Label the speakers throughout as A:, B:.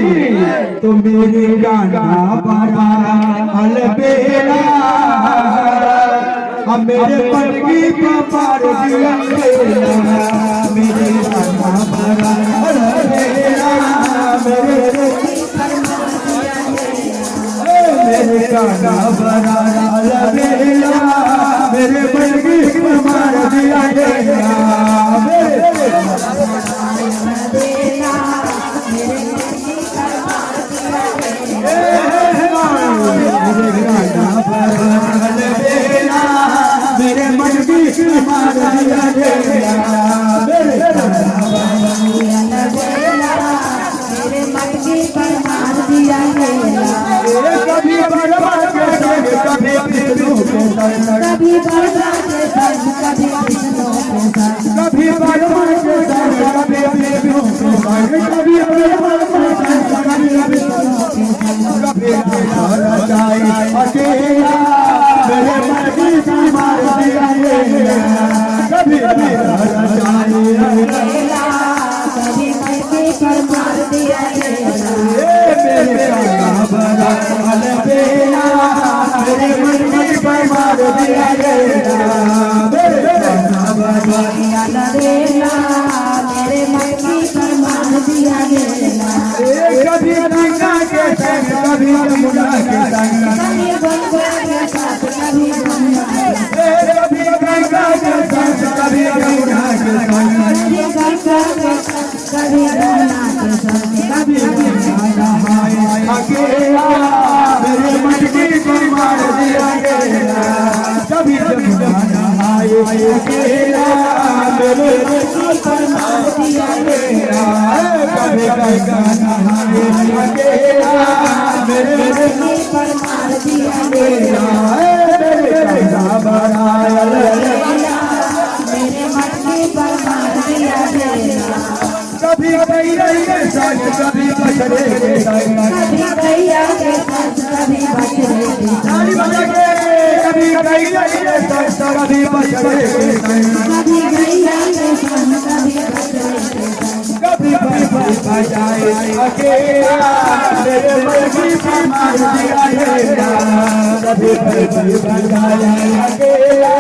A: तो मेरे गाना बड़ा अलबेला मेरे मन की पार दिया मेरे गाना बड़ा अलबेला मेरे गाना बड़ा अलबेला मेरे मन की पार दिया मेरे मन की मार दिया मेरे मन की मार दिया कभी बर्बाद के संग कभी विष्णु के संग कभी बर्बाद के संग कभी विष्णु के संग कभी बर्बाद के संग कभी विष्णु के संग कभी बर्बाद के संग कभी विष्णु के संग कभी जाए अकेला मेरे मन की मार दिया कभी जाए अकेला कभी मन की मार दिया मेरे गाना बड़ा अलबेला मेरे मन की मार दिया मेरे गाना बड़ा अलबेला मेरे मन की मार दिया कभी गंगा के संग कभी यमुना के संग कभी गंगा के साथ कभी यमुना कभी गंगा के संग कभी यमुना के संग कभी गंगा के संग कभी यमुना के संग कभी अकेला मेरे मन की मार दिया कभी यमुना अकेला मेरे मन की मार दिया कभी गंगा अकेला मेरे मन की मार दिया मेरे गाना बड़ा अलबेला मेरे मन की मार दिया कभी गैया के संग कभी बछड़े के संग कभी गैया के संग कभी बछड़े के संग कभी गैया के संग कभी बछड़े के संग कभी गैया के संग कभी बछड़े के संग कभी बजाए अकेला मेरे मन की मार दिया कभी बजाए अकेला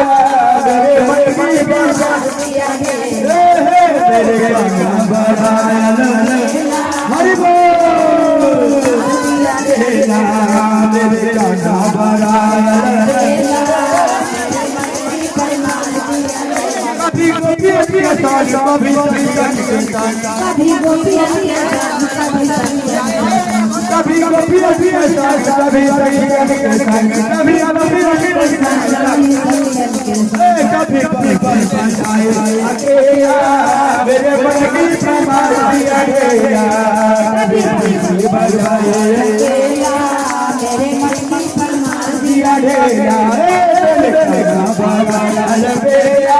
A: मेरे मन की मार दिया मेरे गाना बड़ा हरि बोल मेरे गाना बड़ा कभी गोपी के साथ कभी कृष्ण के साथ कभी गोपी के साथ कभी गोपी के साथ कभी कृष्ण के संग कभी गोपी के साथ कभी बजाए अकेला मेरे मन की मार दिया कभी बजाए अकेला मेरे मन की मार दिया मेरे गाना बड़ा अलबेला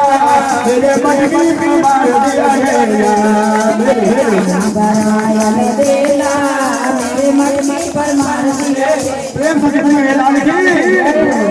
A: मेरे मन की मार दिया मेरे गाना बड़ा अलबेला मेरे मन की मार दिया प्रेम से